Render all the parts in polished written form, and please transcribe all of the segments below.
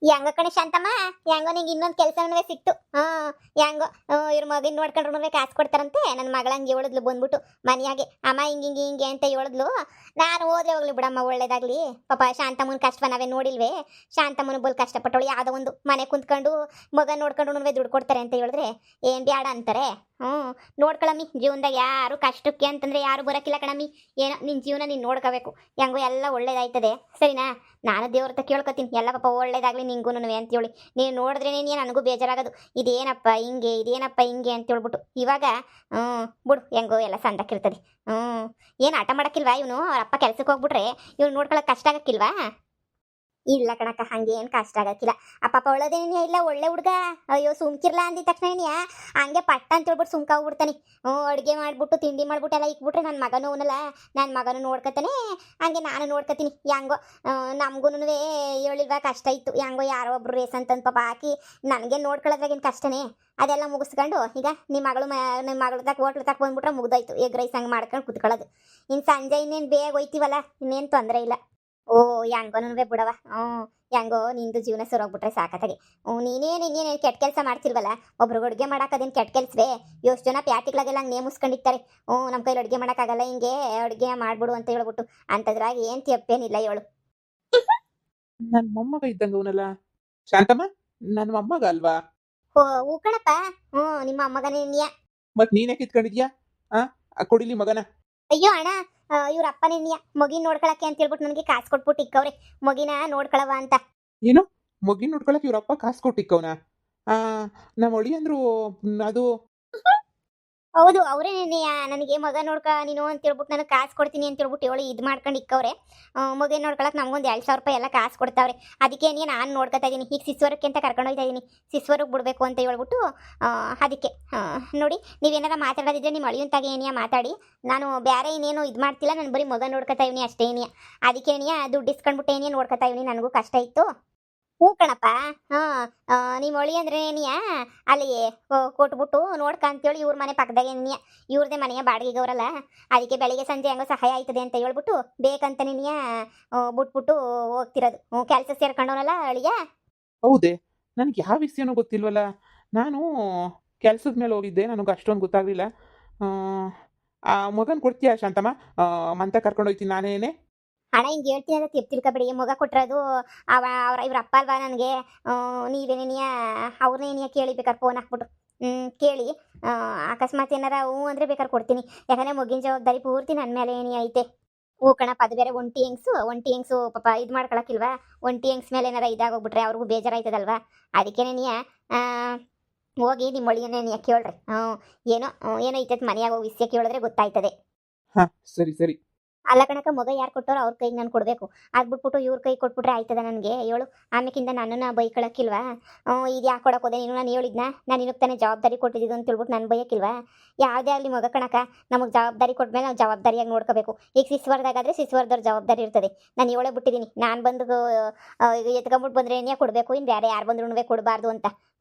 ಹೆಂಗ ಕಣೆ ಶಾಂತಮ್ಮ, ಹೆಂಗೋ ನಿಂಗೆ ಇನ್ನೊಂದು ಕೆಲಸನೂ ಸಿಕ್ತು. ಹೆಂಗೋ ಇವ್ರ ಮಗನ್ ನೋಡ್ಕೊಂಡ್ರು ಕಾಸು ಕೊಡ್ತಾರಂತೆ. ನನ್ನ ಮಗಳ ಹಂಗೆ ಹೇಳಿದ್ಲು ಬಂದ್ಬಿಟ್ಟು ಮನೆಯಾಗೆ, ಅಮ್ಮ ಹಿಂಗೆ ಅಂತ ಹೇಳಿದ್ಲು. ನಾನು ಹೋದ್ರೆ ಹೋಗ್ಲಿ ಬಿಡಮ್ಮ, ಒಳ್ಳೇದಾಗ್ಲಿ. ಪಾಪ ಶಾಂತಮ್ಮನ ಕಷ್ಟ ನಾವೇ ನೋಡಿಲ್ವೇ? ಶಾಂತಮ್ಮನ ಬಲ್ ಕಷ್ಟಪಟ್ಟವಳು. ಯಾವುದೋ ಒಂದು ಮನೆ ಕುಂತ್ಕೊಂಡು ಮಗ ನೋಡ್ಕೊಂಡು ದುಡ್ಡು ಕೊಡ್ತಾರೆ ಅಂತ ಹೇಳಿದ್ರೆ ಏನ್ ಬ್ಯಾಡ ಅಂತಾರೆ. ನೋಡ್ಕೊಳಮ್ಮಿ, ಜೀವನದಾಗ ಯಾರು ಕಷ್ಟಕ್ಕೆ ಅಂತಂದ್ರೆ ಯಾರು ಬರೋಕ್ಕಿಲ್ಲ ಕಣಮ್ಮಿ. ಏನೋ ನಿನ್ನ ಜೀವನ ನೀನು ನೋಡ್ಕೋಬೇಕು. ಹೆಂಗೋ ಎಲ್ಲ ಒಳ್ಳೇದಾಯ್ತದೆ, ಸರಿನಾ? ನಾನು ದೇವ್ರ ಹತ್ರ ಕೇಳ್ಕೊತೀನಿ, ಎಲ್ಲ ಪಾಪ ಒಳ್ಳೇದಾಗ್ಲಿ ನಿಂಗೂ ಅಂತೇಳಿ. ನೀನು ನೋಡಿದ್ರೆ ನೀನು ನನಗೂ ಬೇಜಾರಾಗೋದು, ಇದೇನಪ್ಪ ಹಿಂಗೆ ಅಂತ ಹೇಳ್ಬಿಟ್ಟು. ಇವಾಗ ಬಿಡು, ಹೆಂಗೋ ಎಲ್ಲ ಸಂದಕ್ಕಿರ್ತದೆ. ಏನು ಆಟ ಮಾಡಕ್ಕಿಲ್ವಾ ಇವನು? ಅವ್ರ ಅಪ್ಪ ಕೆಲ್ಸಕ್ಕೆ ಹೋಗ್ಬಿಟ್ರೆ ಇವ್ನು ನೋಡ್ಕೊಳಕ್ ಕಷ್ಟ ಆಗಕ್ಕಿಲ್ವಾ? ಇಲ್ಲ ಕಣಕ್ಕ, ಹಂಗೇನು ಕಷ್ಟ ಆಗಕ್ಕಿಲ್ಲ. ಅಪ್ಪ ಒಳ್ಳೇದೇನಿಯ ಇಲ್ಲ, ಒಳ್ಳೆ ಹುಡುಗ. ಅಯ್ಯೋ ಸುಮ್ಕಿರ್ಲ ಅಂದಿದ ತಕ್ಷಣ ಹಂಗೆ ಪಟ್ಟ ಅಂತ ಹೇಳ್ಬಿಟ್ಟು ಸುಮ್ಕ ಹೋಗ್ಬಿಡ್ತಾನೆ. ಅಡುಗೆ ಮಾಡ್ಬಿಟ್ಟು ತಿಂಡಿ ಮಾಡ್ಬಿಟ್ಟು ಎಲ್ಲ ಇಕ್ಬಿಟ್ರೆ ನನ್ನ ಮಗನೂ ಅವನಲ್ಲ, ನನ್ನ ಮಗನೂ ನೋಡ್ಕೊತಾನೆ, ಹಂಗೆ ನಾನು ನೋಡ್ಕೊತೀನಿ. ಹೆಂಗೋ ನಮಗೂ ಹೇಳಿಲ್ವಾ ಕಷ್ಟ ಇತ್ತು, ಹೆಂಗೋ ಯಾರೋ ಒಬ್ರು ರೇಸ್ ಅಂತಂದು ಪಾಪ ಹಾಕಿ ನನಗೆ ನೋಡ್ಕೊಳ್ಳೋದ್ರಾಗೇನು ಕಷ್ಟನೇ. ಅದೆಲ್ಲ ಮುಗಿಸ್ಕೊಂಡು ಈಗ ನಿಮ್ಮ ಮಗಳು ತಕ್ಕ ಹೋಟ್ಲು ತಕ್ಕ ಬಂದ್ಬಿಟ್ರೆ ಮುಗ್ದೋಯ್ತು. ಎಗ್ ರೈಸ್ ಹಂಗೆ ಮಾಡ್ಕೊಂಡು ಕುತ್ಕೊಳ್ಳೋದು. ಇನ್ನು ಸಂಜೆ ಇನ್ನೇನು ಬೇಗ ಹೋಯ್ತೀವಲ್ಲ, ಇನ್ನೇನು ತೊಂದರೆ ಇಲ್ಲ. ಓ ಹೆಂಗೋನುವೆ ಬಿಡವ. ಹೆಂಗೋ ನಿಂದು ಜೀವನ ಸುರೋಗ್ಬಿಟ್ರೆ ಸಾಕತ್ತಾಗೆ. ನೀನೇನು ಕೆಟ್ಟ ಕೆಲಸ ಮಾಡ್ತಿಲ್ವಲ್ಲ. ಒಬ್ರಿಗೆ ಅಡುಗೆ ಮಾಡೋಕ್ಕದೇನು ಕೆಟ್ಟ ಕೆಲಸವೇ? ಎಷ್ಟು ಜನ ಪ್ಯಾಟಿಗಳಾಗೆಲ್ಲ ಹಂಗೆ ನೇಮಿಸ್ಕೊಂಡಿರ್ತಾರೆ. ನಮ್ಮ ಕೈಲಿ ಅಡುಗೆ ಮಾಡೋಕ್ಕಾಗಲ್ಲ, ಹಿಂಗೆ ಅಡುಗೆ ಮಾಡ್ಬಿಡು ಅಂತ ಹೇಳ್ಬಿಟ್ಟು. ಅಂಥದ್ರಾಗ ಏನು ತಪ್ಪೇನಿಲ್ಲ ಹೇಳು. ನನ್ನ ಮೊಮ್ಮಗ ಇದ್ದಂಗ ಅವನಲ್ಲ ಶಾಂತಮ್ಮ, ನನ್ನ ಮೊಮ್ಮಗ ಅಲ್ವಾ? ಹೂ ಕಣಪ್ಪ, ನಿಮ್ಮ ಅಮ್ಮಗನೇ ನೀಯ. ಮತ್ ನೀನೇ ಕಿತ್ಕೊಂಡಿದ್ಯಾ? ಕೊಡಿಲಿ ಮಗನ. ಅಯ್ಯೋ ಅಣ್ಣ, ಇವ್ರ ಅಪ್ಪನೇ ನೀಯ ಮಗಿನ ನೋಡ್ಕೊಳಕ್ಕೆ ಅಂತ ಹೇಳ್ಬಿಟ್ಟು ನನಗೆ ಕಾಸು ಕೊಟ್ಬಿಟ್ಟು ಇಕ್ಕವ್ರೆ, ಮಗಿನ ನೋಡ್ಕೊಳವ ಅಂತ. ಏನು, ಮಗಿನ ನೋಡ್ಕೊಳಕ್ ಇವ್ರಪ್ಪ ಕಾಸು ಕೊಟ್ಟಿಕ್ಕವನ? ನಮ್ಮ ಒಳಿ ಅಂದ್ರು ಅದು. ಹೌದು, ಅವರೇ ನನಗೆ ಮಗ ನೋಡ್ಕ ನೀನು ಅಂತ ಹೇಳ್ಬಿಟ್ಟು ನನಗೆ ಕಾಸು ಕೊಡ್ತೀನಿ ಅಂತ ಹೇಳ್ಬಿಟ್ಟು ಹೇಳಿ ಇದು ಮಾಡ್ಕೊಂಡು ಇಕ್ಕವ್ರೆ. ಮಗ ನೋಡ್ಕೊಳಕ್ಕೆ ನಮಗೊಂದು 2,000 ರೂಪಾಯಿ ಎಲ್ಲ ಕಾಸು ಕೊಡ್ತಾವ್ರೆ. ಅದಕ್ಕೆ ನಾನು ನೋಡ್ಕೊತಾ ಇದ್ದೀನಿ. ಈಗ ಸಿಸ್ವರ್ಕ್ಕೆ ಅಂತ ಕರ್ಕೊಂಡು ಹೋಗ್ತಾ ಇದ್ದೀನಿ, ಸಿಸ್ವರ್ಗೆ ಬಿಡಬೇಕು ಅಂತ ಹೇಳ್ಬಿಟ್ಟು. ಅದಕ್ಕೆ ನೋಡಿ, ನೀವೇನಾರ ಮಾತಾಡೋದಿದ್ರೆ ನಿಮ್ಮ ಅಳಿಯಂತಾಗೆ ಏನಿಯಾ ಮಾತಾಡಿ. ನಾನು ಬೇರೆ ಇನ್ನೇನು ಇದು ಮಾಡ್ತಿಲ್ಲ, ನಾನು ಬರೀ ಮಗ ನೋಡ್ಕೊತಾ ಇವ್ನಿ ಅಷ್ಟೇ ಏನಿಯಾ. ಅದಕ್ಕೆ ಏನಿಯಾ ದುಡ್ಡು ಇಸ್ಕೊಂಡ್ಬಿಟ್ಟು ಏನಿಯಾ ನೋಡ್ಕೊತಾ ಇವ್ನಿ, ನನಗೂ ಕಷ್ಟ ಇತ್ತು. ಹ್ಞೂ ಕಣಪ್ಪ. ನಿಮ್ಮ ಒಳಿ ಅಂದ್ರೆ ಏನಿಯಾ ಅಲ್ಲಿ ಕೊಟ್ಬಿಟ್ಟು ನೋಡ್ಕ ಅಂತೇಳಿ ಇವ್ರ ಮನೆ ಪಕ್ಕದಾಗ ಏನಿಯಾ ಇವ್ರದೇ ಮನೆಯ ಬಾಡಿಗೆಗೆ ಅವರಲ್ಲ. ಅದಕ್ಕೆ ಬೆಳಿಗ್ಗೆ ಸಂಜೆ ಹೆಂಗೋ ಸಹಾಯ ಆಯ್ತದೆ ಅಂತ ಹೇಳ್ಬಿಟ್ಟು ಬೇಕಂತ ನೀನಿಯಾ ಬಿಟ್ಬಿಟ್ಟು ಹೋಗ್ತಿರೋದು. ಕೆಲಸ ಸೇರ್ಕೊಂಡವನಲ್ಲ ಅಳಿಯ. ಹೌದೇ, ನನಗೆ ಯಾವ ವಿಷಯನೂ ಗೊತ್ತಿಲ್ವಲ್ಲ. ನಾನು ಕೆಲ್ಸದ ಮೇಲೆ ಹೋಗಿದ್ದೆ, ನನಗೆ ಅಷ್ಟೊಂದು ಗೊತ್ತಾಗಲಿಲ್ಲ. ಆ ಮಗನ ಕೊಡ್ತೀಯಾ ಶಾಂತಮ್ಮ? ಮಂತ ಕರ್ಕೊಂಡು ಹೋಗ್ತೀನಿ ನಾನೇನೆ. ಹಣ ಹಿಂಗೆ ಹೇಳ್ತೀನಿ ಅಂತ ತಿಳ್ಕೊಬೇಡಿ. ಮಗ ಕೊಟ್ಟಿರೋದು ಇವ್ರ ಅಪ್ಪ ಅಲ್ವಾ ನನಗೆ. ನೀವೇನೇನಿಯಾ ಅವ್ರನ್ನೇನಿಯಾ ಕೇಳಿ ಬೇಕಾದ್ರೆ ಫೋನ್ ಹಾಕ್ಬಿಟ್ಟು ಕೇಳಿ. ಅಕಸ್ಮಾತ್ ಏನಾರ ಹ್ಞೂ ಅಂದರೆ ಬೇಕಾದ್ರೆ ಕೊಡ್ತೀನಿ. ಯಾಕಂದರೆ ಮಗಿನ ಜವಾಬ್ದಾರಿ ಪೂರ್ತಿ ನನ್ನ ಮೇಲೆ ಏನಿ ಐತೆ. ಹ್ಞೂ ಕಣಪ್ಪ, ಅದು ಬೇರೆ ಒಂಟಿ ಹೆಂಗ್ಸು ಪಾಪ ಇದು ಮಾಡ್ಕೊಳಕ್ಕಿಲ್ವಾ? ಒಂಟಿ ಹೆಂಗ್ಸ್ ಮೇಲೆ ಏನಾರ ಇದಾಗೋಗ್ಬಿಟ್ರೆ ಅವ್ರಿಗೂ ಬೇಜಾರಾಯ್ತದಲ್ವಾ? ಅದಕ್ಕೇನೇನಿಯಾ ಹೋಗಿ ನಿಮ್ಮ ಒಳಿಯನೇನಿಯಾ ಕೇಳ್ರಿ. ಏನೋ ಐತೈತೆ ಮನೆಯಾಗ ಹೋಗಿ ವಿಷಯ ಕೇಳಿದ್ರೆ ಗೊತ್ತಾಯ್ತದೆ. ಹಾಂ, ಸರಿ ಸರಿ. ಅಲ್ಲ ಕಣಕ, ಮಗ ಯಾರು ಕೊಟ್ಟೋರು ಅವ್ರ ಕೈಗೆ ನಾನು ಕೊಡಬೇಕು. ಆಗ್ಬಿಟ್ಬಿಟ್ಟು ಇವ್ರ ಕೈ ಕೊಟ್ಬಿಟ್ರೆ ಆಯ್ತದ ನನಗೆ ಹೇಳು? ಆಮೇಕಿಂದ ನನ್ನನ್ನು ಬೈಕೊಳಕ್ಕಿಲ್ವಾ? ಇದು ಯಾಕೆ ಕೊಡಕ್ಕೆ ಹೋದೆ ನೀನು? ನಾನು ಹೇಳಿದ್ನ, ನಾನು ನಿನಗೆ ತಾನೇ ಜವಾಬ್ದಾರಿ ಕೊಟ್ಟಿದ್ದು ಅಂತ ಹೇಳ್ಬಿಟ್ಟು ನಾನು ಬೈಯಕ್ಕಿಲ್ವಾ? ಯಾವುದೇ ಆಗಲಿ ಮಗ ಕಣಕ, ನಮಗೆ ಜವಾಬ್ದಾರಿ ಕೊಟ್ಮೇಲೆ ನಾವು ಜವಾಬ್ದಾರಿಯಾಗಿ ನೋಡ್ಕೋಬೇಕು. ಈಗ ಸಿಸ್ವರ್ದಾಗಾದರೆ ಸಿಸ್ವರ್ದವ್ರ ಜವಾಬ್ದಾರಿ ಇರ್ತದೆ. ನಾನು ಹೇಳೇ ಬಿಟ್ಟಿದ್ದೀನಿ, ನಾನು ಬಂದು ಎತ್ಕೊಂಬಿಟ್ಟು ಬಂದರೆ ಏನೇ ಕೊಡಬೇಕು, ಇನ್ನು ಬೇರೆ ಯಾರು ಬಂದ್ರೂ ಕೊಡಬಾರ್ದು ಅಂತ.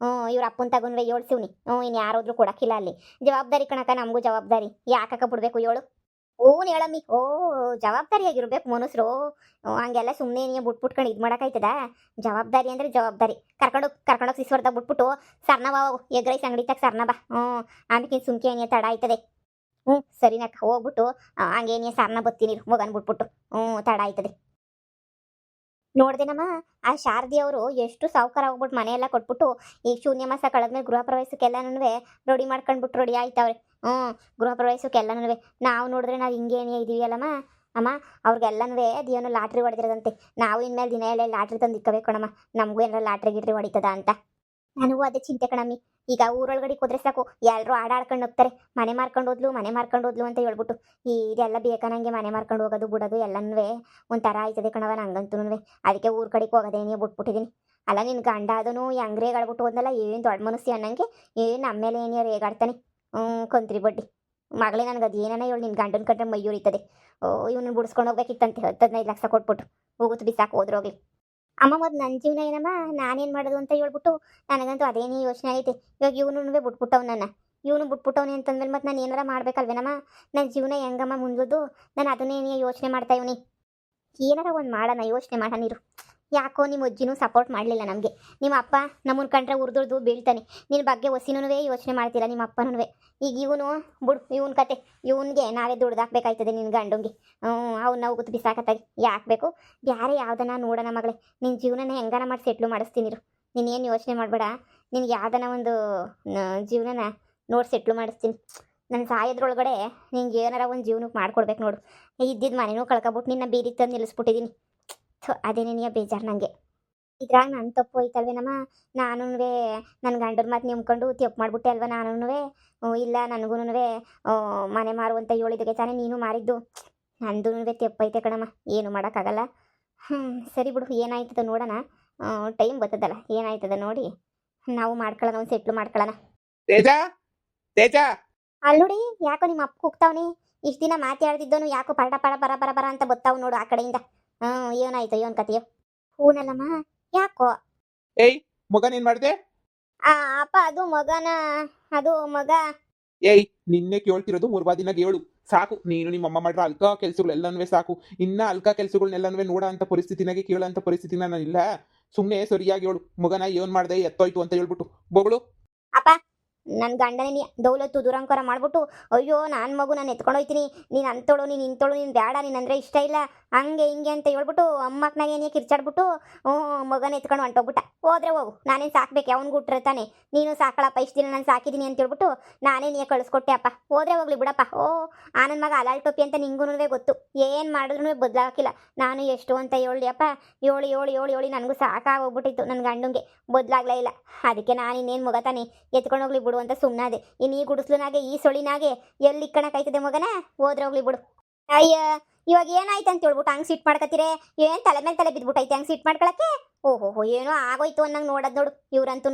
ಇವ್ರ ಅಪ್ಪನ ತಗೊಂಡ್ರೆ ಹೇಳ್ಸಿವ್ನಿ. ಇನ್ನು ಯಾರಾದ್ರೂ ಕೊಡೋಕ್ಕಿಲ್ಲ ಅಲ್ಲಿ. ಜವಾಬ್ದಾರಿ ಕಣಕ, ನಮಗೂ ಜವಾಬ್ದಾರಿ. ಯಾಕೆ ಬಿಡಬೇಕು ಹೇಳು? ಹೇಳಮ್ಮಿ. ಜವಾಬ್ದಾರಿಯಾಗಿರ್ಬೇಕು ಮನುಷ್ಯರು. ಹಂಗೆಲ್ಲ ಸುಮ್ಮನೆ ನೀವು ಬಿಟ್ಬಿಟ್ಕೊಂಡು ಇದು ಮಾಡೋಕ್ಕಾಯ್ತದ? ಜವಾಬ್ದಾರಿ ಅಂದರೆ ಜವಾಬ್ದಾರಿ. ಕರ್ಕೊಂಡೋಗಿ ಸಿಸ್ವರ್ದಾಗ ಬಿಟ್ಬಿಟ್ಟು ಸರ್ನವ ಎಗ್ ರೈಸ್ ಅಂಗಡಿ ತಕ್ಕ ಸರ್ನಬ. ಆಮೇಕಿನ ಸುಮ್ಕೆ ಏನಿಯ ತಡ ಆಯ್ತದೆ. ಸರಿನಕ್ಕ, ಹೋಗ್ಬಿಟ್ಟು ಹಂಗೇನಿಯ ಸರ್ನ ಬತ್ತೀನಿ ಮಗನ ಬಿಟ್ಬಿಟ್ಟು. ತಡ ಆಯ್ತದೆ. ನೋಡ್ದೇನಮ್ಮ, ಆ ಶಾರದಿ ಅವರು ಎಷ್ಟು ಸಾವುಕಾರ ಹೋಗ್ಬಿಟ್ಟು ಮನೆಯೆಲ್ಲ ಕೊಟ್ಬಿಟ್ಟು ಈಗ ಶೂನ್ಯ ಮಾಸ ಕಳೆದ್ಮೇಲೆ ಗೃಹ ಪ್ರವೇಶಕ್ಕೆಲ್ಲನೂ ರೆಡಿ ಮಾಡ್ಕೊಂಡ್ಬಿಟ್ಟು ರೆಡಿ ಆಯ್ತವ್ರೆ. ಗೃಹ ಪ್ರವೇಶಕ್ಕೆಲ್ಲನೂ ನಾವು ನೋಡಿದ್ರೆ ನಾವು ಹಿಂಗೇನೇ ಇದೀವಿ ಅಲ್ಲಮ್ಮ. ಅಮ್ಮ, ಅವ್ರಿಗೆಲ್ಲನೂ ಅದೇನೋ ಲಾಟ್ರಿ ಹೊಡೆದಿರೋದಂತೆ. ನಾವು ಇನ್ಮೇಲೆ ದಿನ ಎಲ್ಲ ಲಾಟ್ರಿ ತಂದು ಇಕ್ಕಬೇಕು ಕಣಮ್ಮ, ನಮಗೂ ಏನಾರ ಲಾಟ್ರಿ ಗಿಟ್ರಿ ಹೊಡಿತದ ಅಂತ. ನನಗೂ ಅದೇ ಚಿಂತೆ ಕಣಮ್ಮಿ. ಈಗ ಊರೊಳಗಡೆ ಕುದ್ರೆ ಸಾಕು, ಎಲ್ಲರೂ ಆಡ್ಕೊಂಡು ಹೋಗ್ತಾರೆ. ಮನೆ ಮಾರ್ಕೊಂಡು ಹೋದ್ಲು ಅಂತ ಹೇಳ್ಬಿಟ್ಟು. ಇದೆಲ್ಲ ಬೇಕನಂಗೆ ಮನೆ ಮಾರ್ಕೊಂಡು ಹೋಗೋದು ಬಿಡೋದು ಎಲ್ಲನೂ ಒಂಥರ ಆಯ್ತದೆ ಕಣವ ನಂಗಂತೂ. ಅದಕ್ಕೆ ಊರ ಕಡೆಗೆ ಹೋಗೋದೇನೇ ಬಿಟ್ಬಿಟ್ಟಿದ್ದೀನಿ. ಅಲ್ಲ, ನಿನ್ನ ಗಂಡ ಅದನ್ನು ಹೆಂಗ್ ರೇಗಾಡ್ಬಿಟ್ಟು ಹೋದ್ನಲ್ಲ, ಏನು ದೊಡ್ಡ ಮನಸ್ಸಿ ಅನ್ನಂಗೆ ನಮ್ಮ ಮೇಲೆ ಏನೇ ರೇಗಾಡ್ತಾನೆ. ಕೊಂತ್ರಿ ಬಡ್ಡಿ ಮಗಳೇ, ನನಗೆ ಅದು ಏನಾನ ಹೇಳಿ ನಿನ್ನ ಗಂಡನ ಕಂಡ್ರೆ ಮೈ ಉರಿತದೆ. ಇವನನ್ನು ಬಿಡಿಸ್ಕೊಂಡು ಹೋಗ್ಬೇಕಿತ್ತಂತೆ 10-15 ಲಕ್ಷ ಕೊಟ್ಬಿಟ್ಟು. ಹೋಗುತ್ತೆ ಬಿಸಾಕು, ಹೋದ್ರೋಗ್ಲಿ. ಅಮ್ಮ, ಮೊದಲು ನನ್ನ ಜೀವನ ಏನಮ್ಮ, ನಾನೇನು ಮಾಡೋದು ಅಂತ ಹೇಳ್ಬಿಟ್ಟು ನನಗಂತೂ ಅದೇನೇ ಯೋಚನೆ ಆಗೈತೆ. ಇವಾಗ ಇವನು ಬಿಟ್ಬಿಟ್ಟವ್ ಇವನು ಬಿಟ್ಬಿಟ್ಟವನಿ ಅಂತಂದ್ಮೇಲೆ ಮತ್ತೆ ನಾನು ಏನಾರ ಮಾಡ್ಬೇಕಲ್ವೇನಮ್ಮ? ನನ್ನ ಜೀವನ ಹೆಂಗಮ್ಮ ಮುಂದೋದು? ನಾನು ಅದನ್ನೇ ಯೋಚನೆ ಮಾಡ್ತಾ ಇವನಿ. ಏನಾರ ಒಂದು ಮಾಡೋಣ, ಯೋಚನೆ ಮಾಡೋಣ ಇರು. ಯಾಕೋ ನಿಮ್ಮ ಅಜ್ಜಿನೂ ಸಪೋರ್ಟ್ ಮಾಡಲಿಲ್ಲ ನಮಗೆ. ನಿಮ್ಮ ಅಪ್ಪ ನಮ್ಮನ್ನ ಕಂಡ್ರೆ ಉರ್ದುರ್ದು ಬೀಳ್ತಾನೆ. ನಿನ್ನ ಬಗ್ಗೆ ಹೊಸಿನೂ ಯೋಚನೆ ಮಾಡ್ತೀರಾ ನಿಮ್ಮ ಅಪ್ಪನೂ. ಈಗ ಇವನು ಬಿಡು, ಇವನ ಕತೆ, ಇವನಿಗೆ ನಾವೇ ದುಡ್ದಾಕ್ಬೇಕಾಯ್ತದೆ ನಿನ್ನ ಗಂಡಂಗೆ. ಅವ್ನು ನಾವು ಗೊತ್ತು ಬಿಸಾಕತ್ತಾಗಿ ಯಾಕೆ ಬೇಕು? ಬ್ಯಾರೆ ಯಾವ್ದನ ನೋಡೋಣ ಮಗಳೇ, ನಿನ್ನ ಜೀವನನ ಹೆಂಗಾನ ಮಾಡಿ ಸೆಟ್ಲು ಮಾಡಿಸ್ತೀನಿರು. ನೀನೇನು ಯೋಚನೆ ಮಾಡಬೇಡ. ನಿನ್ಗೆ ಯಾವ್ದನ ಒಂದು ಜೀವನನ ನೋಡಿ ಸೆಟ್ಲು ಮಾಡಿಸ್ತೀನಿ. ನನ್ನ ಸಾಯೋದ್ರೊಳಗಡೆ ನಿಂಗೆ ಏನಾರ ಒಂದು ಜೀವನಕ್ಕೆ ಮಾಡ್ಕೊಡ್ಬೇಕು ನೋಡು. ಇದ್ದಿದ್ದು ಮನೆನೂ ಕಳ್ಕೊಬಿಟ್ಟು ನಿನ್ನ ಬೀದಿಗೆ ತಂದು ನಿಲ್ಲಿಸ್ಬಿಟ್ಟಿದ್ದೀನಿ. ಅದೇ ನಿನಗೆ ಬೇಜಾರು ನನಗೆ. ಇದ್ರಾಗ ನನ್ನ ತಪ್ಪು ಹೋಯ್ತಲ್ವೇನಮ್ಮ. ನಾನು ನನ್ನ ಗಂಡನ ಮಾತು ನಂಬ್ಕೊಂಡು ತಪ್ಪು ಮಾಡಿಬಿಟ್ಟೆ ಅಲ್ವ ನಾನು. ಇಲ್ಲ, ನನಗೂ ಮನೆ ಮಾರುವಂತ ಹೇಳಿದಾಗೆ ತಾನೇ ನೀನು ಮಾರಿದ್ದು. ನಂದು ತಪ್ಪೈತೆ ಕಣಮ್ಮ, ಏನು ಮಾಡೋಕ್ಕಾಗಲ್ಲ. ಸರಿ ಬಿಡು, ಏನಾಯ್ತದ ನೋಡೋಣ. ಟೈಮ್ ಬರ್ತದಲ್ಲ, ಏನಾಯ್ತದ ನೋಡಿ ನಾವು ಮಾಡ್ಕೊಳ್ಳೋಣ, ಒಂದು ಸೆಟ್ಲು ಮಾಡ್ಕೊಳ್ಳೋಣ. ತೇಜ, ತೇಜ, ಅಲ್ಲೋಡಿ, ಯಾಕೋ ನಿಮ್ಮ ಅಪ್ಪ ಕೂಗ್ತಾವನಿ. ಇಷ್ಟು ದಿನ ಮಾತಾಡ್ದಿದ್ದವನು ಯಾಕೋ ಪಡ ಪಡ ಬರ ಬರ ಬರ ಅಂತ ಬತ್ತಾವ್ ನೋಡು ಆ ಕಡೆಯಿಂದ. ಏನಾಯ್ತು, ಏನು ಕತೆಯೋ? ಹೂನಲ್ಲಮ್ಮ, ಯಾಕೋ? ಏಯ್ ಮಗನ್ ಏನ್ ಮಾಡ್ದೆ? ಅಪ್ಪ, ಅದು ಮಗ. ಏಯ್ ನಿನ್ನೆ ಕೇಳ್ತಿರೋದು ಮೂರ್ಬಾ ದಿನ ಹೇಳು ಸಾಕು. ನೀನು ನಿಮ್ಮ ಅಮ್ಮ ಮಾಡ್ರ ಅಲ್ಕ ಕೆಲ್ಸಗಳೆಲ್ಲನೂ ಸಾಕು. ಇನ್ನ ಅಲ್ಕ ಕೆಲ್ಸಗಳನ್ನೆಲ್ಲನೂ ನೋಡೋ ಅಂತ ಪರಿಸ್ಥಿತಿನಾಗೆ ಕೇಳೋ ಅಂತ ಪರಿಸ್ಥಿತಿನ ನಾನು ಇಲ್ಲ. ಸುಮ್ಮನೆ ಸರಿಯಾಗಿ ಹೇಳು, ಮಗನ ಏನ್ ಮಾಡ್ದೆ, ಎತ್ತೋಯ್ತು ಅಂತ ಹೇಳ್ಬಿಟ್ಟು ಬೊಗಳು. ಅಪ್ಪ, ನನ್ನ ಗಂಡನೇ ದೌಲತ್ತು ದುರಂಕಾರ ಮಾಡ್ಬಿಟ್ಟು, ಅಯ್ಯೋ ನಾನು ಮಗು ನಾನು ಎತ್ಕೊಂಡೋಯ್ತೀನಿ, ನೀನು ಅಂತೋಳು, ನೀನು ಇಂತೋಳು, ನೀನು ಬೇಡ, ನೀನು ಅಂದರೆ ಇಷ್ಟ ಇಲ್ಲ, ಹಂಗೆ ಹಿಂಗೆ ಅಂತ ಹೇಳ್ಬಿಟ್ಟು ಅಮ್ಮಕ್ಕನಾಗ ಏನೇ ಕಿರ್ಚಾಡ್ಬಿಟ್ಟು ಮಗನ ಎತ್ಕೊಂಡು ಹೊಂಟೋಗ್ಬಿಟ್ಟ. ಹೋದ್ರೆ ಹೋಗು, ನಾನೇನು ಸಾಕ್ಬೇಕು, ಅವ್ನಿಗೆ ಹುಟ್ಟಿರ್ತಾನೆ, ನೀನು ಸಾಕಳಪ್ಪ, ಇಷ್ಟು ದಿನ ನಾನು ಸಾಕಿದ್ದೀನಿ ಅಂತ ಹೇಳ್ಬಿಟ್ಟು ನಾನೇ ನೀ ಕಳಿಸ್ಕೊಟ್ಟೆ ಅಪ್ಪ. ಹೋದ್ರೆ ಹೋಗ್ಲಿ ಬಿಡಪ್ಪ. ನನ್ನ ಮಗ ಅಲಾಲ್ ಟೋಪಿ ಅಂತ ನಿಂಗೂ ಗೊತ್ತು. ಏನು ಮಾಡಿದ್ರು ಬದಲಾಗಿಲ್ಲ. ನಾನು ಎಷ್ಟು ಅಂತ ಹೇಳಿ ಅಪ್ಪ, ಏಳಿ ನನಗೂ ಸಾಕಾಗೋಗ್ಬಿಟ್ಟಿತ್ತು. ನನ್ನ ಗಂಡಂಗೆ ಬದಲಾಗ್ಲೇ ಇಲ್ಲ. ಅದಕ್ಕೆ ನಾನು ಇನ್ನೇನು ಮಗ ತಾನೆ, ಎತ್ಕೊಂಡು ಹೋಗ್ಲಿ ಬಿಡು ಅಂತ ಸುಮ್ಮನಾದೆ. ಇನ್ನು ಈ ಗುಡಿಸ್ಲುನಾಗೆ ಈ ಸೊಳಿನಾಗೆ ಎಲ್ಲಿ ಇಕ್ಕಣಕ್ಕಾಯ್ತದೆ ಮಗನ? ಹೋದ್ರೆ ಹೋಗ್ಲಿ ಬಿಡು. ಅಯ್ಯ, ಇವಾಗ ಏನಾಯ್ತು ಅಂತ ಹೇಳ್ಬಿಟ್ಟು ಹಂಗೆ ಸಿಟ್ ಮಾಡ್ಕತ್ತೀರಿ? ಏನು ತಲೆ ಮೇಲೆ ತಲೆ ಬಿದ್ಬಿಟ್ಟೈತೆ ಹಂಗೆ ಸಿಟ್ ಮಾಡ್ಕೊಳಕ್ಕೆ? ಓಹೋ, ಏನೋ ಆಗೋಯ್ತು ಅನ್ನಂಗೆ ನೋಡೋದು ನೋಡು ಇವ್ರಂತೂ.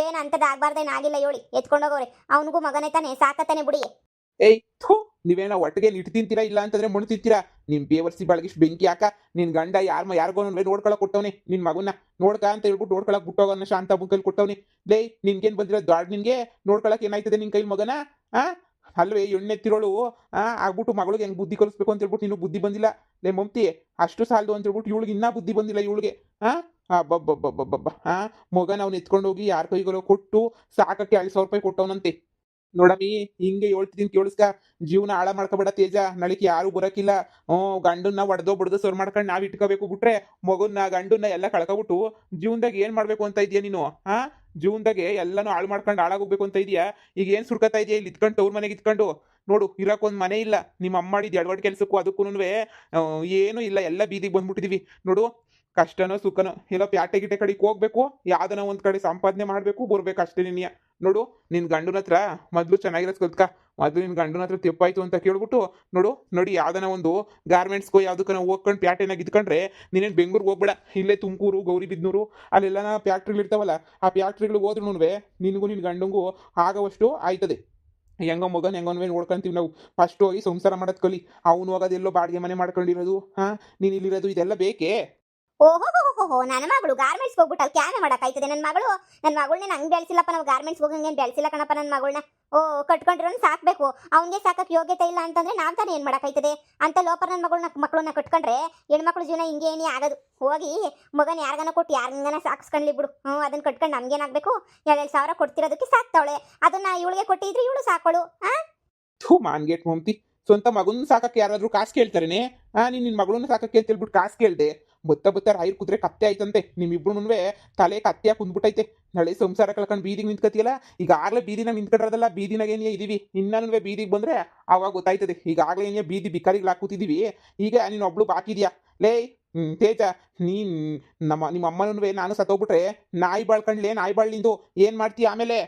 ಏನು ಅಂಥದ್ದು ಆಗ್ಬಾರ್ದೇನಾಗಿಲ್ಲ, ಹೇಳಿ ಎತ್ಕೊಂಡೋಗವ್ರೆ. ಅವನಿಗೂ ಮಗನೇ ತಾನೆ, ಸಾಕತ್ತಾನೆ ಬಿಡಿ. ಏಯ್ ಥೂ, ನೀವೇನೋ ಒಟ್ಟಿಗೆ ನಿಟ್ಟು ತಿಂತೀರಾ, ಇಲ್ಲ ಅಂತಂದ್ರೆ ಮಣ್ಣು ತಿಂತೀರಾ? ನಿಮ್ ಬೇವರ್ಸಿ ಬಳಗಿಷ್ಟು ಬೆಂಕಿ ಯಾಕ? ನಿನ್ ಗಂಡ ಯಾರಿಗೋ ನೋಡ್ಕೊಳಕ್ ಕೊಟ್ಟವನಿ, ನಿನ್ ಮಗನ್ನ ನೋಡ್ಕ ಅಂತ ಹೇಳ್ಬಿಟ್ಟು ನೋಡ್ಕೊಳಕ್ ಬಿಟ್ಟೋಗನ್ನ ಶಾಂತ ಬುಕ್ಕಲ್ಲಿ ಕೊಟ್ಟವನಿ. ಲೇ, ನಿನ್ಗೇನ್ ಬಂದಿರೋ ದಾಡ್? ನಿನ್ಗೆ ನೋಡ್ಕೊಳಕ್ ಏನಾಯ್ತದೆ ನಿನ್ ಕೈಲಿ ಮಗನ? ಅಲ್ವೇ ಎಣ್ಣೆತ್ತಿರೋಳು ಆಗ್ಬಿಟ್ಟು ಮಗಳಿಗೆ ಹೆಂಗ್ ಬುದ್ಧಿ ಕಲಿಸ್ಬೇಕು ಅಂತ ಹೇಳ್ಬಿಟ್ಟು ನೀನು ಬುದ್ಧಿ ಬಂದಿಲ್ಲ. ಲೇ ಮಮ್ತಿ, ಅಷ್ಟು ಸಾಲದು ಅಂತ ಹೇಳ್ಬಿಟ್ಟು ಇವಳಿಗೆ ಇನ್ನೂ ಬುದ್ಧಿ ಬಂದಿಲ್ಲ ಇವಳಿಗೆ. ಬಬ್ಬ ಮಗನ ಅವ್ನು ಎತ್ಕೊಂಡು ಹೋಗಿ ಯಾರ ಕೈಗಳೋ ಕೊಟ್ಟು ಸಾಕಕ್ಕೆ 2,000 ರೂಪಾಯಿ ಕೊಟ್ಟವನಂತೆ. ನೋಡಮಿ, ಹಿಂಗೆ ಹೇಳ್ತಿದ್ದೀನಿ ಕೇಳಿಸ್ಕ. ಜೀವನ ಹಾಳ ಮಾಡ್ಕೋಬೇಡ ತೇಜ, ನಳಿಕೆ ಯಾರು ಬರೋಕಿಲ್ಲ. ಗಂಡನ್ನ ಒಡೆದೋ ಬಡ್ದೋ ಸರ್ ಮಾಡ್ಕೊಂಡು ನಾವು ಇಟ್ಕೋಬೇಕು. ಬಿಟ್ರೆ ಮಗುನ್ನ ಗಂಡನ್ನ ಎಲ್ಲ ಕಳ್ಕೊಬಿಟ್ಟು ಜೀವನದಾಗ ಏನು ಮಾಡಬೇಕು ಅಂತ ಇದೆಯಾ ನೀನು? ಜೀವನದಾಗೆ ಎಲ್ಲನೂ ಹಾಳು ಮಾಡ್ಕೊಂಡು ಹಾಳಾಗೋಗ್ಬೇಕು ಅಂತ ಇದೆಯಾ? ಈಗ ಏನು ಸುಡ್ಕೊತಾ ಇದೆಯಾ ಇಲ್ಲಿ ಇತ್ಕೊಂಡು, ಅವ್ರ ಮನೆಗೆ ಇತ್ಕೊಂಡು? ನೋಡು, ಇರೋಕ್ಕೊಂದು ಮನೆ ಇಲ್ಲ. ನಿಮ್ಮ ಅಮ್ಮ ಮಾಡಿದ್ದು ಎಡವಡ್ ಕೆಲಸಕ್ಕೂ ಅದಕ್ಕೂ ಏನೂ ಇಲ್ಲ, ಎಲ್ಲ ಬೀದಿಗೆ ಬಂದ್ಬಿಟ್ಟಿದೀವಿ ನೋಡು. ಕಷ್ಟನೋ ಸುಖನೋ ಎಲ್ಲೋ ಪ್ಯಾಟೆ ಗಿಟೆ ಕಡೆಗೆ ಹೋಗ್ಬೇಕು, ಯಾವ್ದನ ಒಂದು ಕಡೆ ಸಂಪಾದನೆ ಮಾಡಬೇಕು, ಬರ್ಬೇಕು ಅಷ್ಟೇ. ನಿನ್ಯ ನೋಡು, ನಿನ್ನ ಗಂಡನ ಹತ್ರ ಮೊದಲು ಚೆನ್ನಾಗಿರೋದು ಕಲ್ತ್ಕ. ಮೊದಲು ನಿನ್ನ ಗಂಡನ ಹತ್ರ ತೆಪ್ಪಾಯ್ತು ಅಂತ ಕೇಳ್ಬಿಟ್ಟು ನೋಡಿ ಯಾವ್ದನ ಒಂದು ಗಾರ್ಮೆಂಟ್ಸ್ಗೋ ಯಾವ್ದಕ್ಕನ ಹೋಗ್ಕೊಂಡು ಪ್ಯಾಟೆನಾಗ ಇದ್ಕೊಂಡ್ರೆ ನೀನೇನು ಬೆಂಗಳೂರಿಗೆ ಹೋಗ್ಬೇಡ. ಇಲ್ಲೇ ತುಮಕೂರು, ಗೌರಿಬಿದ್ನೂರು ಅಲ್ಲೆಲ್ಲ ಫ್ಯಾಕ್ಟ್ರಿಗಳು ಇರ್ತಾವಲ್ಲ, ಆ ಫ್ಯಾಕ್ಟ್ರಿಗಳಿಗೆ ಹೋದ್ರೂ ನಿನಗೂ ನಿನ್ನ ಗಂಡಂಗೂ ಆಗೋವಷ್ಟು ಆಯ್ತದೆ. ಹೆಂಗೋ ಮಗನ ಹೆಂಗೋನ್ವೇ ನೋಡ್ಕೊಂತೀವಿ ನಾವು. ಫಸ್ಟ್ ಹೋಗಿ ಸಂಸಾರ ಮಾಡೋದು ಕಲಿ. ಅವ್ನು ಹೋಗೋದು ಎಲ್ಲೋ ಬಾಡಿಗೆ ಮನೆ ಮಾಡ್ಕೊಂಡಿರೋದು, ನೀನು ಇಲ್ಲಿರೋದು, ಇದೆಲ್ಲ ಬೇಕೇ? ಓಹೋ, ನನ್ನ ಮಗಳು ಗಾರ್ಮೆಂಟ್ಸ್ ಹೋಗ್ಬಿಟ್ಟು ಅಲ್ಲಿ ಕ್ಯಾಮೆ ಮಾಡಕ್ಕಾಯ್ತದೆ? ನನ್ನ ಮಗಳನ್ನ ನಂಗೆ ಬೆಳೆಸಿಲ್ಲಪ್ಪ. ನಾವು ಗಾರ್ಮೆಂಟ್ಸ್ ಹೋಗಂಗೇನು ಬೆಳೆಸಿಲ್ಲ ಕಣಪ್ಪ ನನ್ನ ಮಗಳನ್ನ. ಕಟ್ಕೊಂಡಿರೋನು ಸಾಕ್ಬೇಕು. ಅವನಿಗೆ ಸಾಕಕ್ಕೆ ಯೋಗ್ಯತೆ ಇಲ್ಲ ಅಂತಂದ್ರೆ ನಾವು ತಾನೇ ಏನು ಮಾಡೋಕ್ಕಾಯ್ತದೆ ಅಂತ ಲೋಪರ್. ನನ್ನ ಮಕ್ಕಳನ್ನ ಕಟ್ಕೊಂಡ್ರೆ ಹೆಣ್ಮಕ್ಳು ಜೀವನ ಹಿಂಗೆ ಏನೇ ಆಗೋದು. ಹೋಗಿ ಮಗನ ಯಾರಿಗಾನ ಕೊಟ್ಟು ಯಾರಿಗಾನ ಸಾಕಿಸ್ಕೊಂಡ್ಲಿ ಬಿಡು. ಅದನ್ನ ಕಟ್ಕೊಂಡು ನಮ್ಗೇನಾಗಬೇಕು? 2,000 ಕೊಡ್ತಿರೋದಕ್ಕೆ ಸಾಕ್ತಾವಳೆ. ಅದನ್ನ ಇವಳಿಗೆ ಕೊಟ್ಟಿದ್ರೆ ಇವಳು ಸಾಕೋಳು. ಮಾನ್ಗೇಟ್ ಮಮ್ತಿ, ಸ್ವಂತ ಮಗನ ಸಾಕಕ್ಕೆ ಯಾರಾದ್ರೂ ಕಾಸು ಕೇಳ್ತಾರೇನೆ? ನೀನು ನಿನ್ನ ಮಗಳನ್ನ ಸಾಕಕ್ಕೆ ಅಂತ ಹೇಳ್ಬಿಟ್ಟು ಕಾಸು ಕೇಳ್ದೆ. ಬತ್ತ ರಾಯಿರ್ ಕುದ್ರೆ ಕತ್ತೆ ಆಯ್ತಂತೆ. ನಿಮ್ಮಿಬ್ರು ತಲೆ ಕತ್ತೆಯಾಗಿ ಕುಂದ್ಬಿಟ್ಟೈತೆ. ನಳೆ ಸಂಸಾರ ಕಳ್ಕೊಂಡು ಬೀದಿಗೆ ನಿಂತ್ಕತಿಯಲ್ಲ. ಈಗಾಗಲೇ ಬೀದಿನಾಗ ನಿಂತ್ಕೊಂಡ್ರದಲ್ಲ, ಬೀದಿನಾಗ ಏನೇ ಇದೀವಿ. ಇನ್ನೂ ಬೀದಿಗೆ ಬಂದ್ರೆ ಅವಾಗ ಗೊತ್ತಾಯ್ತದೆ. ಈಗಾಗಲೇ ಏನೇ ಬೀದಿ ಬಿಕಾರಿಗಳು ಹಾಕೂತಿದೀವಿ. ಈಗ ನೀನು ಒಬ್ಳು ಬಾಕಿದ್ಯಾ? ಲೇ ತೇಜ, ನಿಮ್ಮ ಅಮ್ಮನೂ ನಾನು ಸತ್ತೋಗ್ಬಿಟ್ರೆ ನಾಯಿ ಬಾಳ್ಕೊಂಡ್ಲೆ, ನಾಯಿ ಬಾಳ್ಲಿಂದು ಏನು ಮಾಡ್ತೀಯ ಆಮೇಲೆ?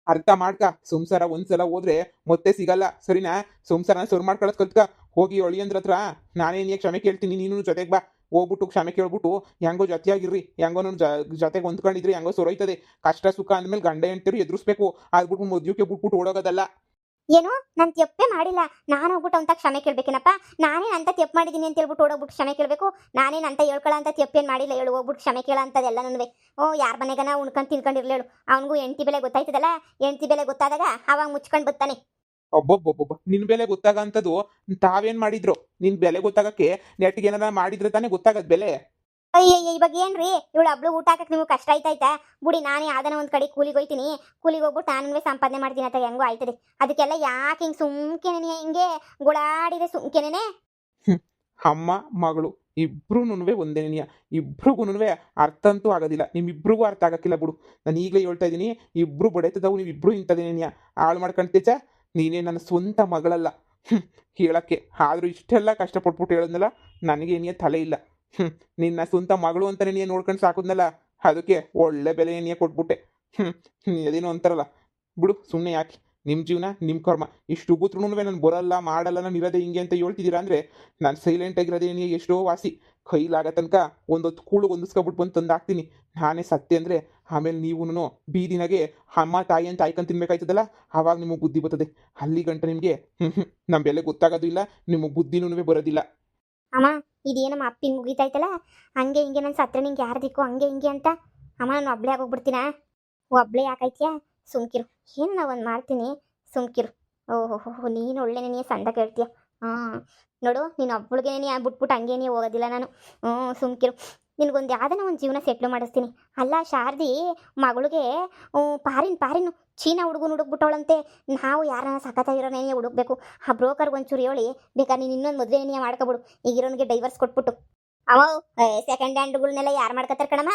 ಅರ್ಥ ಮಾಡ್ಕ. ಸಂಸಾರ ಒಂದ್ಸಲ ಹೋದ್ರೆ ಮತ್ತೆ ಸಿಗಲ್ಲ, ಸರಿನಾ? ಸಂಸಾರನ ಸುರು ಮಾಡ್ಕೊಳ್ಳೋದು ಕಲ್ತ್ಕ. ಹೋಗಿ ಒಳಿಯಂದ್ರ ಹತ್ರ ನಾನೇನೇ ಕ್ಷಮೆ ಕೇಳ್ತೀನಿ, ನೀನು ಜೊತೆಗೆ ಬಾ. ಹೋಗ್ಬಿಟ್ಟು ಕ್ಷಮೆ ಕೇಳ್ಬಿಟ್ಟು ಹೆಂಗೋ ಜೊತೆಯಾಗಿರ್ರಿ, ಹೆಂಗೋ ಜೊತೆಗೆ ಹೊಂದ್ಕೊಂಡಿದ್ರಿ, ಹೆಂಗೋ ಸೊರೈತದೆ. ಕಷ್ಟ ಸುಖ ಅಂದ್ಮೇಲೆ ಗಂಡ ಹೆಂಡ್ತಿರು ಎದುರಿಸ್ಬೇಕು. ಅದ್ಬಿಟ್ಟು ಮದುವೆಗೆ ಬಿಟ್ಬಿಟ್ಟು ಓಡೋಗೋದಲ್ಲ. ಏನು, ನಾನು ತಪ್ಪೇ ಮಾಡಿಲ್ಲ. ನಾನು ಹೋಗ್ಬಿಟ್ಟು ಅಂತ ಕ್ಷಮೆ ಕೇಳ್ಬೇಕೇನಪ್ಪ? ನಾನೇನು ಅಂತ ತಪ್ಪು ಮಾಡಿದ್ದೀನಿ ಅಂತ ಹೇಳ್ಬಿಟ್ಟು ಓಡೋಗ್ಬಿಟ್ಟು ಕ್ಷಮೆ ಕೇಳಬೇಕು? ನಾನೇನು ಅಂತ ಹೇಳ್ಕೊಳ್ಳೋ ಅಂತ ತಪ್ಪೇನು ಮಾಡಿಲ್ಲ. ಹೇಳು, ಹೋಗ್ಬಿಟ್ಟು ಕ್ಷಮೆ ಕೇಳೋ ಅಂಥದ್ದೆಲ್ಲ ನನಗೆ. ಯಾರ ಮನೆಗನ ಉಣ್ಕೊಂಡು ತಿನ್ಕೊಂಡಿರ್ಲಿ ಹೇಳು. ಅವನಿಗೂ ಹೆಂಡತಿ ಬೆಲೆ ಗೊತ್ತಾಯ್ತದಲ್ಲ. ಹೆಂಡತಿ ಬೆಲೆ ಗೊತ್ತಾದಾಗ ಅವಾಗ ಮುಚ್ಕೊಂಡು ಬರ್ತಾನೆ. ಒಬ್ಬೊಬ್ಬೊಬ್ಬೊಬ್ಬ ನಿನ್ ಬೆಲೆ ಗೊತ್ತಾಗ ಅಂತದ್ದು ತಾವೇನ್ ಮಾಡಿದ್ರು? ನಿನ್ ಬೆಲೆ ಗೊತ್ತಾಗಕ್ಕೆ ನೆಟ್ಗೆ ಏನಾರ ಮಾಡಿದ್ರೆ ತಾನೇ ಗೊತ್ತಾಗದ್ ಬೆಲೆ. ಅಯ್ಯಯ್ಯ ಇವಾಗ ಏನ್ರಿ ಇವಳು ಹಬ್ಳು ಊಟ ಹಾಕಕ್ ನಿಮ್ಗೆ ಕಷ್ಟ ಆಯ್ತಾಯ್ತಾ ಬುಡಿ ನಾನು ಯಾವ್ದಾನ ಒಂದ್ ಕಡೆ ಕೂಲಿಗೆ ಹೋಯ್ತೀನಿ ಕೂಲಿಗೆ ಹೋಗ್ಬಿಟ್ಟು ನಾನು ಸಂಪಾದನೆ ಮಾಡ್ತೀನಿ ಅಂತ ಹೆಂಗೋ ಆಯ್ತದೆ ಅದಕ್ಕೆಲ್ಲ ಯಾಕೆ ಹಿಂಗ್ ಸುಮ್ಕೆನೆ ಹಿಂಗೆ ಗುಳಾಡಿದೆ ಸುಮ್ಕೆನೆ ಅಮ್ಮ ಮಗಳು ಇಬ್ರುನುವೆ ಒಂದೇನೆಯ ಇಬ್ರಿಗೂನುವೆ ಅರ್ಥ ಅಂತೂ ಆಗೋದಿಲ್ಲ ನಿಮ್ಮಿಬ್ರಿಗೂ ಅರ್ಥ ಆಗಕ್ಕಿಲ್ಲ ಬಿಡು. ನಾನು ಈಗಲೇ ಹೇಳ್ತಾ ಇದ್ದೀನಿ, ಇಬ್ರು ಬಡೆತದವು ನೀವಿಬ್ರು ಇಂಥದೇನೆಯ ಹಾಳು ಮಾಡ್ಕೊಂತೇಚ. ನೀನೇ ನನ್ನ ಸ್ವಂತ ಮಗಳಲ್ಲ ಹೇಳಕ್ಕೆ. ಆದರೂ ಇಷ್ಟೆಲ್ಲ ಕಷ್ಟಪಟ್ಬಿಟ್ಟು ಹೇಳಿದ್ನಲ್ಲ, ನನಗೇನಿಯ ತಲೆ ಇಲ್ಲ. ನಿನ್ನ ಸ್ವಂತ ಮಗಳು ಅಂತಾನೆ ನೀನು ನೋಡ್ಕೊಂಡು ಸಾಕುದ್ನಲ್ಲ, ಅದಕ್ಕೆ ಒಳ್ಳೆ ಬೆಲೆ ನೀ ಕೊಟ್ಬಿಟ್ಟೆ. ಅದೇನೋ ಅಂತಾರಲ್ಲ ಬಿಡು, ಸುಮ್ಮನೆ ಯಾಕೆ. ನಿಮ್ಮ ಜೀವನ ನಿಮ್ಮ ಕರ್ಮ. ಇಷ್ಟು ಉಗುತ್ರೂ ನಾನು ಬರಲ್ಲ ಮಾಡಲ್ಲ, ನಾನು ಇರೋದೇ ಹಿಂಗೆ ಅಂತ ಹೇಳ್ತಿದ್ದೀರಾ ಅಂದರೆ ನಾನು ಸೈಲೆಂಟಾಗಿರೋದೇ ನೀ ಎಷ್ಟೋ ವಾಸಿ. ಕೈಲಾಗ ತನಕ ಒಂದೊತ್ತು ಕೂಳು ಹೊಂದಿಸ್ಕೊಬಿಟ್ಟು ಬಂದು ತಂದಾಕ್ತೀನಿ. ನಾನೇ ಸತ್ತೆ ಅಂದರೆ ಆಮೇಲೆ ನೀವು ಬೀದಿನಾಗೆ ಅಮ್ಮ ತಾಯಿ ಅಂತ ಆಯ್ಕೊಂಡು ತಿನ್ಬೇಕಾಯ್ತದಲ್ಲ, ಆವಾಗ ನಿಮಗೆ ಬುದ್ಧಿ ಬರ್ತದೆ. ಅಲ್ಲಿ ಗಂಟ ನಿಮಗೆ ನಮ್ಮ ಬೆಲೆ ಗೊತ್ತಾಗೋದು ಇಲ್ಲ, ನಿಮ್ಮ ಬುದ್ಧಿನೂ ಬರೋದಿಲ್ಲ. ಅಮ್ಮ ಇದೇನಮ್ಮ ಅಪ್ಪಿಂಗ್ ಮುಗಿತಾಯ್ತಲ್ಲ ಹಂಗೆ ಹಿಂಗೆ ನನ್ನ ಸತ್ರ ನಿಂಗೆ ಯಾರು ದಿಕ್ಕು ಹಂಗೆ ಹಿಂಗೆ ಅಂತ. ಅಮ್ಮ ನಾನು ಒಬ್ಳೆ ಆಗೋಗ್ಬಿಡ್ತೀನಾ? ಒಬ್ಳೆ ಯಾಕಾಯ್ತೀಯಾ? ಸುಮ್ಕಿರು, ಏನು ನಾ ಒಂದು ಮಾಡ್ತೀನಿ, ಸುಮ್ಕಿರು. ಓಹೋ ನೀನು ಒಳ್ಳೆ ನೀನು ಸಂದ ಕೇಳ್ತೀಯ. ಹಾಂ ನೋಡು, ನೀನು ಒಬ್ಳಿಗೆ ನೀನು ಬಿಟ್ಬಿಟ್ಟು ಹಂಗೆ ನೀ ಹೋಗೋದಿಲ್ಲ ನಾನು. ಸುಮ್ಕಿರು, ನಿನಗೊಂದು ಯಾವ್ದಾನ ಒಂದು ಜೀವನ ಸೆಟ್ಲು ಮಾಡಿಸ್ತೀನಿ. ಅಲ್ಲ ಶಾರದಿ ಮಗಳಿಗೆ ಪಾರಿನು ಚೀನಾ ಹುಡುಗನ ಹುಡುಕ್ಬಿಟ್ಟವಳಂತೆ. ನಾವು ಯಾರನ್ನ ಸಖತ್ತಾಗಿರೋನೇ ಹುಡುಕ್ಬೇಕು. ಆ ಬ್ರೋಕರ್ಗೆ ಒಂಚೂರು ಹೇಳಿ ಬೇಕಾದ್ರೆ ನೀನು ಇನ್ನೊಂದು ಮದುವೆ ನೀನು ಮಾಡ್ಕೊಬಿಡು. ಈಗಿರೋನಿಗೆ ಡೈವರ್ಸ್ ಕೊಟ್ಬಿಟ್ಟು. ಅವ ಸೆಕೆಂಡ್ ಹ್ಯಾಂಡ್ಗಳನ್ನೆಲ್ಲ ಯಾರು ಮಾಡ್ಕೊತಾರೆ ಕಣಮ್ಮ?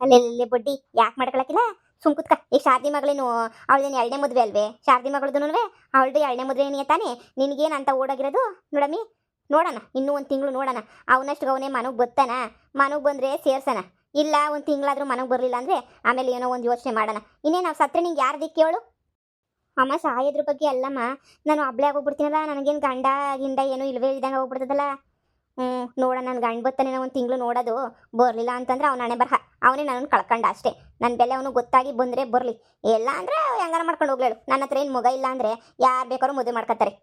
ಅಲ್ಲೆಲ್ಲಿ ಬಡ್ಡಿ ಯಾಕೆ ಮಾಡ್ಕೊಳಕಿಲ್ಲ? ಸುಮ್ಕುತ್ಕ. ಈ ಶಾರದಿ ಮಗಳೇನು ಅವಳದೇನು 2ನೇ ಮದುವೆ ಅಲ್ವೇ? ಶಾರದಿ ಮಗಳದೂ ಅವಳದು 2ನೇ ಮದುವೆ ತಾನೇ. ನಿನಗೇನು ಅಂತ ಓಡೋಗಿರೋದು? ನೋಡಮ್ಮಿ, ನೋಡೋಣ ಇನ್ನೂ ಒಂದು ತಿಂಗಳು ನೋಡೋಣ. ಅವನಷ್ಟು ಅವನೇ ಮನೆಗೆ ಬರ್ತಾನ. ಮನೆಗೆ ಬಂದರೆ ಸೇರ್ಸೋಣ. ಇಲ್ಲ ಒಂದು ತಿಂಗಳಾದರೂ ಮನೆಗೆ ಬರಲಿಲ್ಲ ಅಂದರೆ ಆಮೇಲೆ ಏನೋ ಒಂದು ಯೋಚನೆ ಮಾಡೋಣ. ಇನ್ನೇ ನಾವು ಸತ್ರೆ ನಿಂಗೆ ಯಾರು ದಿಕ್ಕಿ ಹೇಳು? ಅಮ್ಮ ಸಾಯೋದ್ರ ಬಗ್ಗೆ ಅಲ್ಲಮ್ಮ, ನಾನು ಒಬ್ಳೆ ಆಗೋಗ್ಬಿಡ್ತೀನಲ್ಲ, ನನಗೇನು ಗಂಡ ಗಿಂಡ ಏನೂ ಇಲ್ವೇ ಇಲ್ದಂಗೆ ಹೋಗ್ಬಿಡ್ತದಲ್ಲ. ನೋಡೋಣ, ನನ್ನ ಗಂಡ ಬರ್ತಾನೆ ಒಂದು ತಿಂಗಳು ನೋಡೋದು. ಬರಲಿಲ್ಲ ಅಂತಂದ್ರೆ ಅವನ ಹಣೆ ಬರಹ, ಅವನೇ ನನ್ನನ್ನು ಕಳ್ಕೊಂಡ ಅಷ್ಟೇ. ನನ್ನ ಬೆಲೆ ಅವನು ಗೊತ್ತಾಗಿ ಬಂದರೆ ಬರಲಿ, ಇಲ್ಲ ಅಂದರೆ ಹೆಂಗಾರ ಮಾಡ್ಕೊಂಡು ಹೋಗ್ಲೇಳು. ನನ್ನ ಹತ್ರ ಏನು ಮಗ ಇಲ್ಲ ಅಂದರೆ ಯಾರು ಬೇಕಾದ್ರೂ ಮದುವೆ ಮಾಡ್ಕೊತಾರೆ.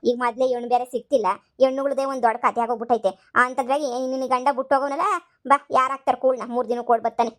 ಈಗ ಮೊದಲೇ ಹೆಣ್ಣು ಬೇರೆ ಸಿಗ್ತಿಲ್ಲ, ಹೆಣ್ಣುಗಳದೇ ಒಂದು ದೊಡ್ಡ ಕತೆ ಆಗೋಗ್ಬಿಟ್ಟೈತೆ. ಅಂಥದ್ರಾಗಿ ನಿನ್ನ ಗಂಡ ಬಿಟ್ಟೋಗೋನಲ್ಲ, ಬಾ ಯಾರಾಗ್ತಾರೆ ಕೂಳ್ನ 3 ದಿನ ಕೊಡ್ ಬರ್ತಾನೆ.